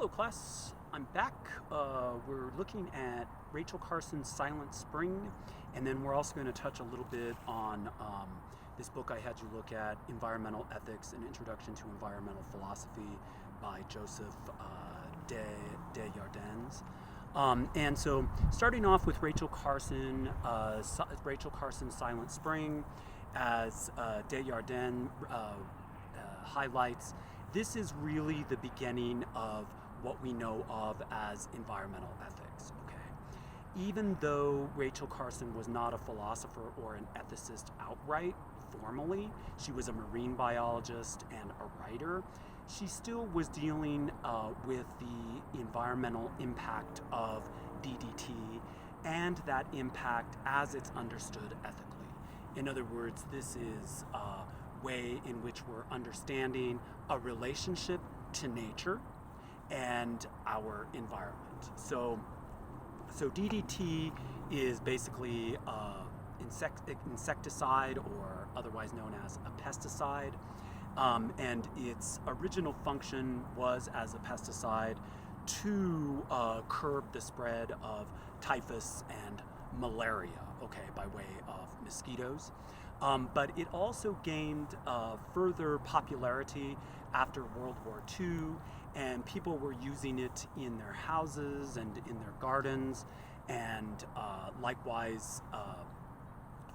Hello class, I'm back. We're looking at Rachel Carson's Silent Spring, and then we're also going to touch a little bit on this book I had you look at, Environmental Ethics, An Introduction to Environmental Philosophy by Joseph Desjardins. And so starting off with Rachel Carson's Silent Spring, as Desjardins highlights, this is really the beginning of what we know of as environmental ethics, okay? Even though Rachel Carson was not a philosopher or an ethicist outright, formally, she was a marine biologist and a writer, she still was dealing with the environmental impact of DDT and that impact as it's understood ethically. In other words, this is way in which we're understanding a relationship to nature and our environment. So DDT is basically insecticide, or otherwise known as a pesticide, and its original function was as a pesticide to curb the spread of typhus and malaria, okay, by way of mosquitoes. But it also gained further popularity after World War II, and people were using it in their houses and in their gardens, and likewise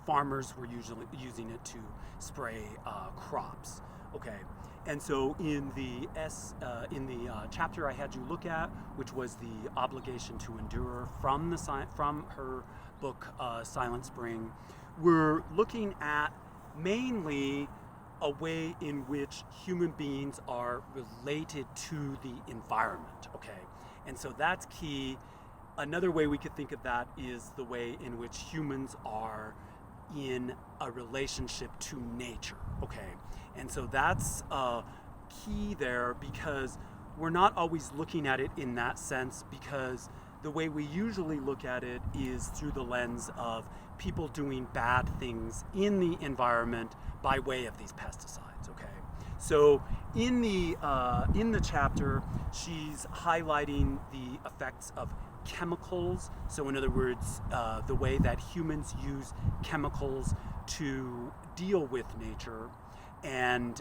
farmers were usually using it to spray crops. Okay, and so in the chapter I had you look at, which was the obligation to endure from her book Silent Spring, we're looking at mainly a way in which human beings are related to the environment, okay? And so that's key. Another way we could think of that is the way in which humans are in a relationship to nature, okay? And so that's key there, because we're not always looking at it in that sense, because the way we usually look at it is through the lens of people doing bad things in the environment by way of these pesticides, okay? So in the chapter, she's highlighting the effects of chemicals. So in other words, the way that humans use chemicals to deal with nature. And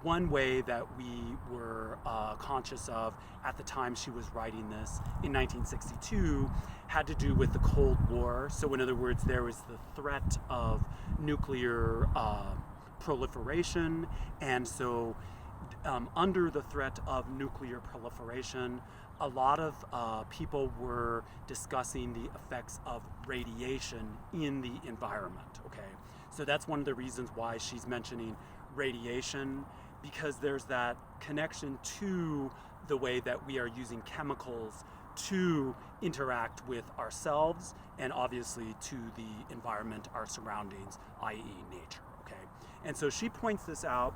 one way that we were conscious of at the time she was writing this in 1962 had to do with the Cold War. So in other words, there was the threat of nuclear proliferation, and so under the threat of nuclear proliferation, a lot of people were discussing the effects of radiation in the environment, okay? So that's one of the reasons why she's mentioning radiation, because there's that connection to the way that we are using chemicals to interact with ourselves and obviously to the environment, our surroundings, i.e. nature, okay? And so she points this out,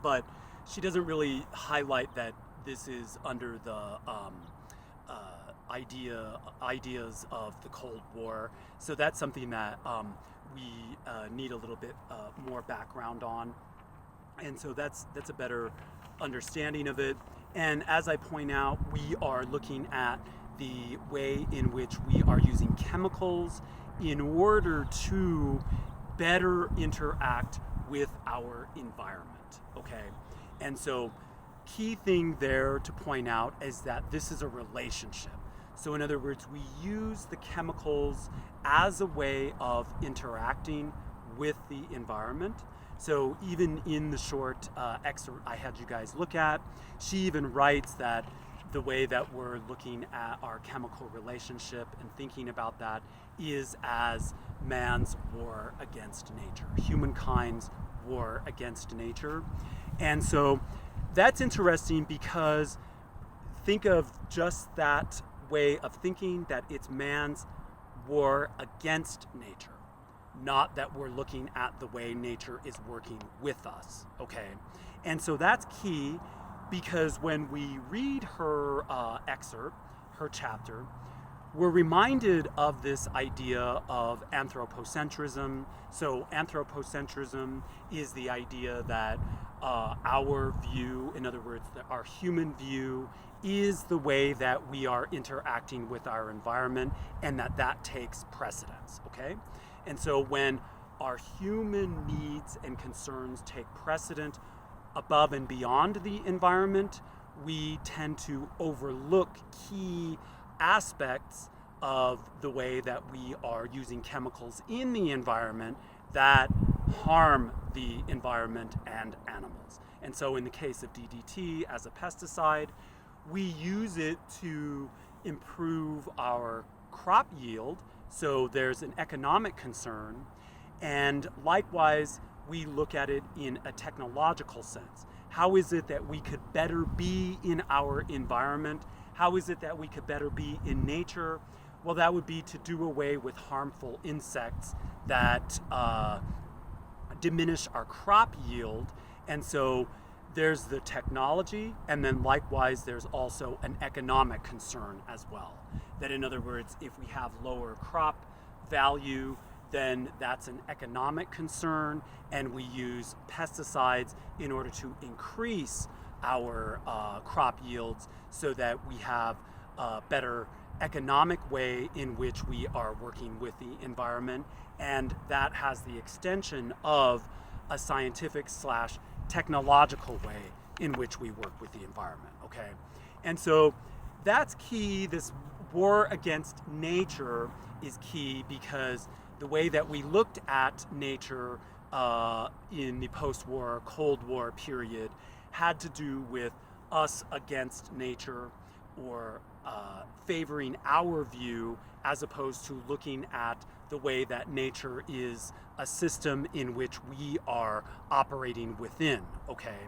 but she doesn't really highlight that this is under the ideas of the Cold War. So that's something that we need a little bit more background on. And so that's a better understanding of it. And as I point out, we are looking at the way in which we are using chemicals in order to better interact with our environment, okay? And so key thing there to point out is that this is a relationship. So in other words, we use the chemicals as a way of interacting with the environment. So even in the short excerpt I had you guys look at, she even writes that the way that we're looking at our chemical relationship and thinking about that is as man's war against nature, humankind's war against nature. And so that's interesting, because think of just that way of thinking, that it's man's war against nature, not that we're looking at the way nature is working with us, okay? And so that's key, because when we read her excerpt, her chapter, we're reminded of this idea of anthropocentrism. So anthropocentrism is the idea that our view, in other words, our human view, is the way that we are interacting with our environment, and that takes precedence, okay? And so when our human needs and concerns take precedent above and beyond the environment, we tend to overlook key aspects of the way that we are using chemicals in the environment that harm the environment and animals. And so in the case of DDT as a pesticide, we use it to improve our crop yield, so there's an economic concern, and likewise we look at it in a technological sense. How is it that we could better be in our environment? How is it that we could better be in nature? Well, that would be to do away with harmful insects that diminish our crop yield. And so there's the technology, and then likewise there's also an economic concern as well. That in other words, if we have lower crop value, then that's an economic concern, and we use pesticides in order to increase our crop yields so that we have a better economic way in which we are working with the environment, and that has the extension of a scientific / technological way in which we work with the environment, okay? And so that's key. This war against nature is key because the way that we looked at nature in the post-war, Cold War period had to do with us against nature, or favoring our view as opposed to looking at the way that nature is a system in which we are operating within, okay?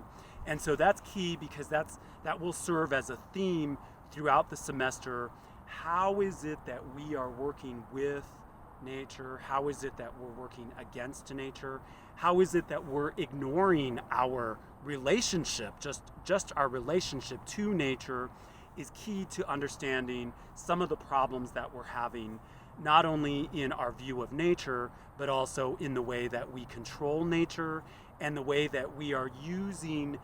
And so that's key because that will serve as a theme throughout the semester. How is it that we are working with nature? How is it that we're working against nature? How is it that we're ignoring our relationship, just our relationship to nature is key to understanding some of the problems that we're having, not only in our view of nature, but also in the way that we control nature and the way that we are using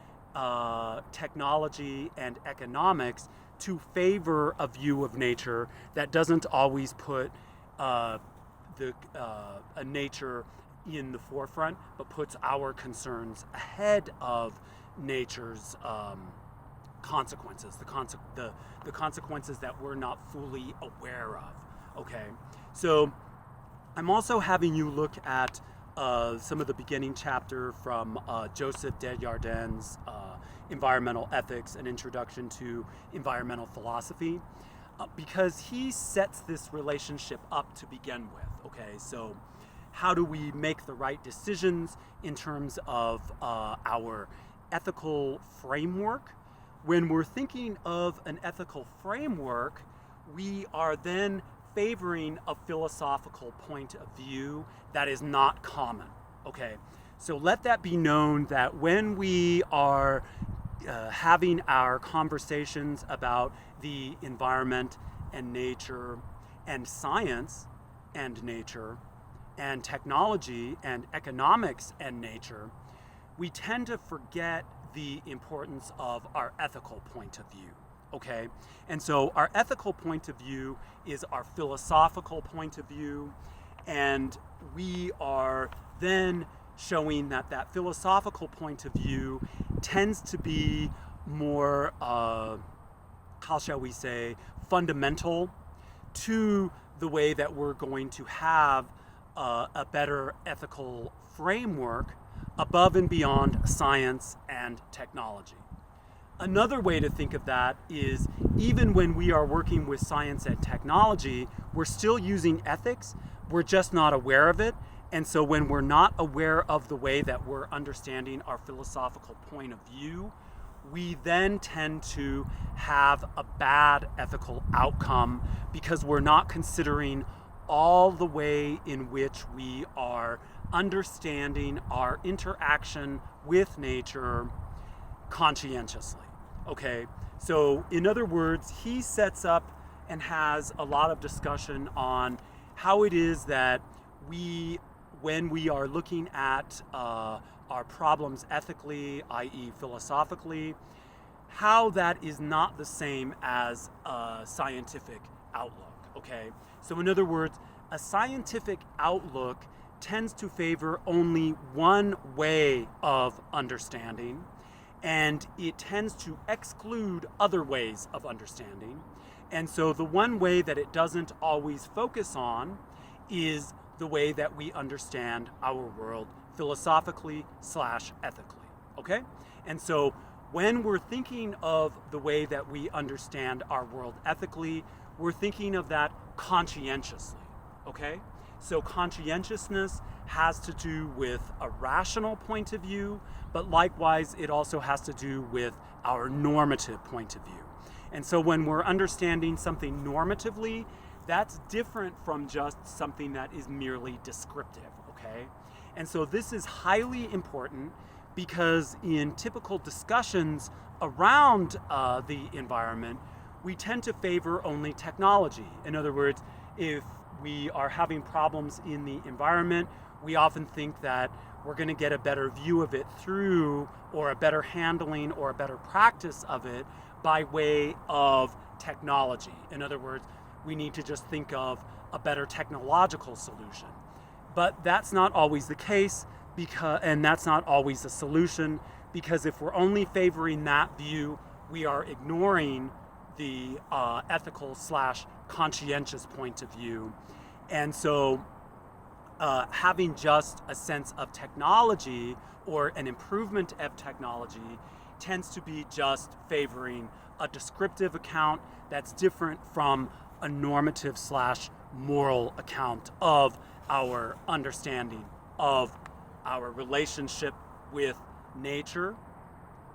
technology and economics to favor a view of nature that doesn't always put a nature in the forefront, but puts our concerns ahead of nature's consequences, the consequences that we're not fully aware of, okay? So I'm also having you look at some of the beginning chapter from Joseph Desjardins' Environmental Ethics, an Introduction to Environmental Philosophy, because he sets this relationship up to begin with, okay? So how do we make the right decisions in terms of our ethical framework? When we're thinking of an ethical framework, we are then favoring a philosophical point of view that is not common, okay? So let that be known that when we are having our conversations about the environment and nature and science and nature and technology and economics and nature, we tend to forget the importance of our ethical point of view, okay? And so our ethical point of view is our philosophical point of view, and we are then showing that philosophical point of view tends to be more, how shall we say, fundamental to the way that we're going to have a better ethical framework above and beyond science and technology. Another way to think of that is even when we are working with science and technology, we're still using ethics, we're just not aware of it. And so when we're not aware of the way that we're understanding our philosophical point of view, we then tend to have a bad ethical outcome because we're not considering all the way in which we are understanding our interaction with nature conscientiously, okay? So in other words, he sets up and has a lot of discussion on how it is that when we are looking at our problems ethically, i.e. philosophically, how that is not the same as a scientific outlook, okay? So in other words, a scientific outlook tends to favor only one way of understanding, and it tends to exclude other ways of understanding. And so the one way that it doesn't always focus on is the way that we understand our world philosophically / ethically, okay? And so when we're thinking of the way that we understand our world ethically, we're thinking of that conscientiously, okay? So conscientiousness has to do with a rational point of view, but likewise it also has to do with our normative point of view. And so when we're understanding something normatively, that's different from just something that is merely descriptive, okay? And so this is highly important because in typical discussions around the environment, we tend to favor only technology. In other words, if we are having problems in the environment, we often think that we're going to get a better view of it through, or a better handling or a better practice of it by way of technology. In other words, we need to just think of a better technological solution. But that's not always the case, and that's not always a solution, because if we're only favoring that view, we are ignoring the ethical / conscientious point of view. And so having just a sense of technology or an improvement of technology tends to be just favoring a descriptive account that's different from a normative / moral account of our understanding of our relationship with nature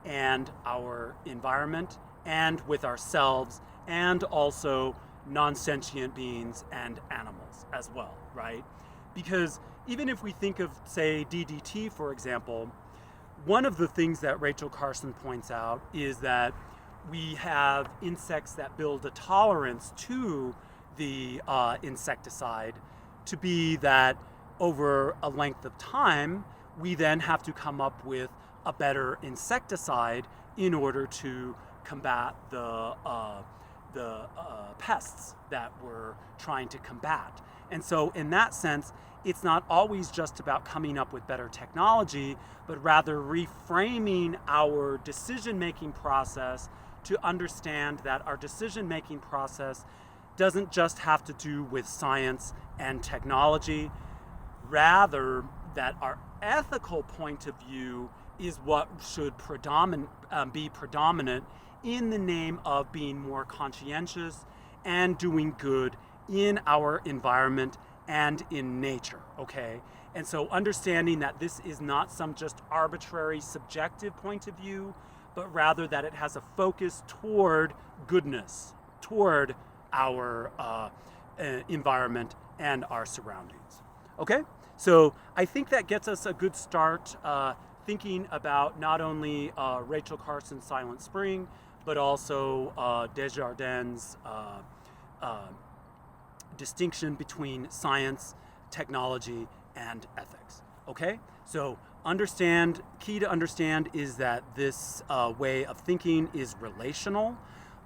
and our environment and with ourselves, and also non-sentient beings and animals as well, right? Because even if we think of, say, DDT, for example, one of the things that Rachel Carson points out is that we have insects that build a tolerance to the insecticide, to be that over a length of time, we then have to come up with a better insecticide in order to combat the pests that we're trying to combat. And so in that sense, it's not always just about coming up with better technology, but rather reframing our decision-making process to understand that our decision-making process doesn't just have to do with science and technology, rather that our ethical point of view is what should be predominant in the name of being more conscientious and doing good in our environment and in nature, okay? And so understanding that this is not some just arbitrary subjective point of view, but rather that it has a focus toward goodness, toward our environment and our surroundings, okay? So I think that gets us a good start thinking about not only Rachel Carson's Silent Spring, but also Desjardins' distinction between science, technology, and ethics. Okay? So key to understand is that this way of thinking is relational,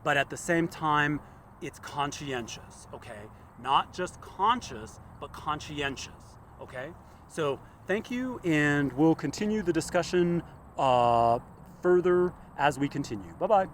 but at the same time, it's conscientious. Okay? Not just conscious, but conscientious. Okay? So thank you, and we'll continue the discussion further as we continue. Bye-bye.